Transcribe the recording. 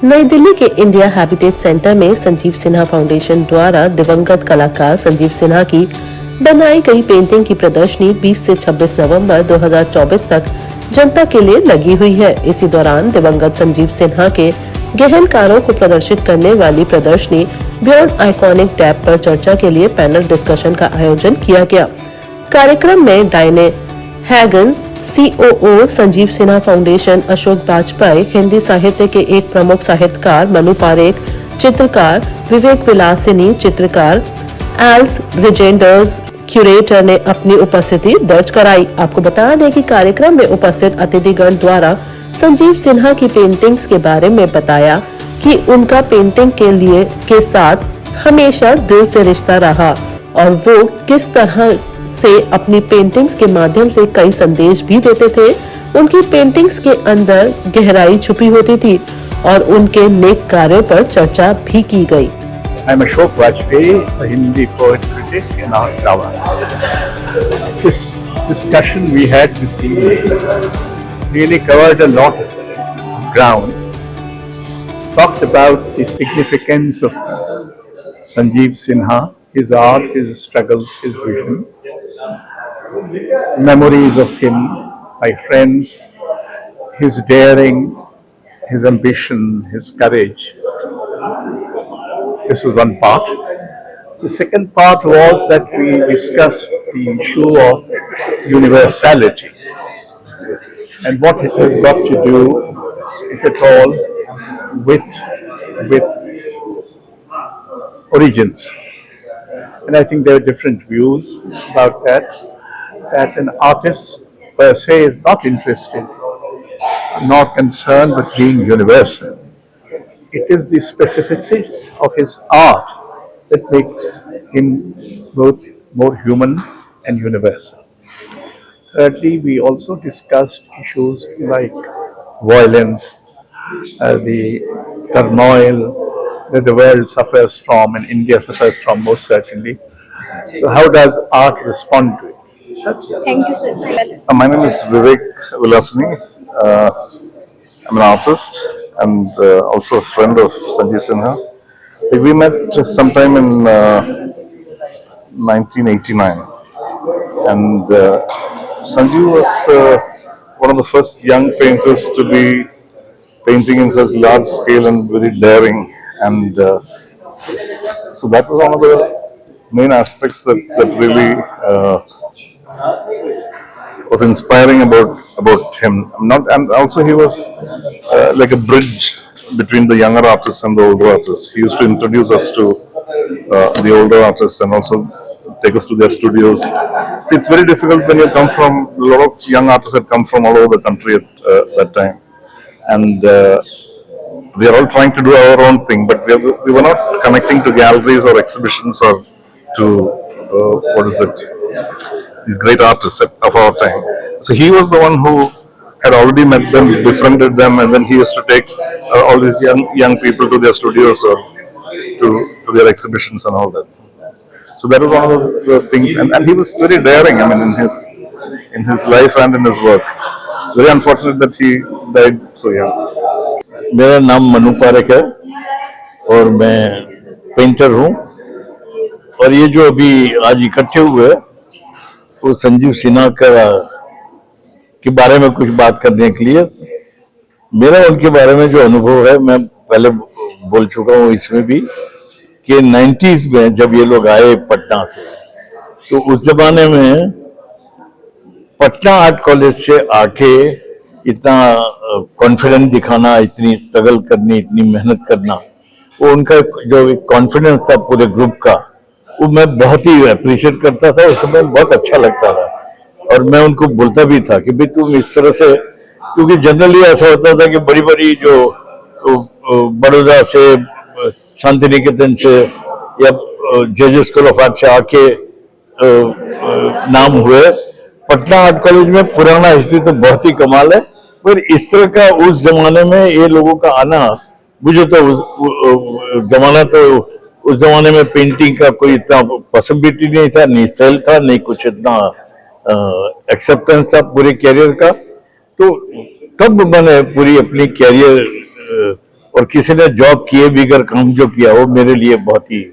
नई दिल्ली के India habitat centre में संजीव सिन्हा फाउंडेशन द्वारा दिवंगत कलाकार संजीव सिन्हा की बनाई गई पेंटिंग की प्रदर्शनी 20 से 26 नवंबर 2024 तक जनता के लिए लगी हुई है। इसी दौरान दिवंगत संजीव सिन्हा के गहन कार्यों को प्रदर्शित करने वाली प्रदर्शनी बियॉन्ड आइकॉनिक टैब पर चर्चा के लिए पैनल डिस्कशन का आयोजन किया गया। कार्यक्रम में Diane Hagen, COO Sanjeev Sinha foundation Ashok Bajpai, Hindi साहित्य के एक प्रमुख साहित्यकार मनु पारेख, चित्रकार विवेक विलासिनी, चित्रकार एल्स रिजेंडर्स, क्यूरेटर ने अपनी उपस्थिति दर्ज कराई। आपको बता दें कि कार्यक्रम में उपस्थित अतिथिगण द्वारा संजीव सिन्हा की पेंटिंग्स के बारे में बताया कि उनका पेंटिंग के साथ हमेशा दिल से रिश्ता रहा और वो किस तरह से अपनी पेंटिंग्स के माध्यम से कई संदेश भी देते थे। उनकी पेंटिंग्स के अंदर गहराई छुपी होती थी और उनके नेक कार्यों पर चर्चा भी की गई। I'm Ashok Bajpeyi, a Hindi poet critic in our tower. This discussion we had this evening really covered a lot of ground, talked about the significance of Sanjeev Sinha, his art, his struggles, his vision, memories of him, my friends, his daring, his ambition, his courage. This was one part. The second part was that we discussed the issue of universality and what it has got to do, if at all, with origins. And I think there are different views about that. That an artist per se is not interested, not concerned with being universal. It is the specificity of his art that makes him both more human and universal. Thirdly, we also discussed issues like violence, the turmoil that the world suffers from and India suffers from most certainly. So how does art respond to it? That's it. Thank you, sir. My name is Vivek Vilasini. I'm an artist and also a friend of Sanjeev Sinha. We met sometime in 1989, and Sanjeev was one of the first young painters to be painting in such large scale and very daring, and so that was one of the main aspects that really was inspiring about him. And also he was like a bridge between the younger artists and the older artists. He used to introduce us to the older artists and also take us to their studios. So it's very difficult when you come from, a lot of young artists had come from all over the country at that time, and we are all trying to do our own thing, but we were not connecting to galleries or exhibitions or to these great artists of our time. So he was the one who had already met them, befriended them, and then he used to take all these young people to their studios or to their exhibitions and all that. So that was one of the things, and he was very daring. I mean, in his life and in his work. It's very unfortunate that he died so young. मेरा नाम मनु पारेख है और मैं painter हूँ, और ये जो अभी आज इकट्ठे हुए वो संजीव सिन्हा के बारे में कुछ बात करने के लिए। मेरा उनके बारे में जो अनुभव है, मैं पहले बोल चुका हूँ इसमें भी, कि 90s में जब ये लोग आए पटना से, तो उस जमाने में पटना आर्ट कॉलेज से आके इतना कॉन्फिडेंस दिखाना, इतनी स्ट्रगल करनी, इतनी मेहनत करना, वो उनका जो कॉन्फिडेंस था पूरे ग्रुप का, वो मैं बहुत ही अप्रिशिएट करता था। उस समय बहुत अच्छा लगता था और मैं उनको बोलता भी था कि भाई तुम इस तरह से, क्योंकि जनरली ऐसा होता था कि बड़ी बड़ी जो बड़ौदा से, शांति निकेतन से या जे स्कूल ऑफ आर्ट से आके नाम हुए, पटना आर्ट कॉलेज में पुराना हिस्ट्री तो बहुत ही कमाल है, पर इस तरह का उस जमाने में ये लोगों का आना, मुझे तो उस जमाने में पेंटिंग का कोई इतना पॉसिबिलिटी नहीं था, नहीं सेल था, नहीं कुछ इतना एक्सेप्टेंस था पूरे कैरियर का। तो तब मैंने पूरी अपनी कैरियर और किसी ने जॉब किए बिगर काम जो किया वो मेरे लिए बहुत ही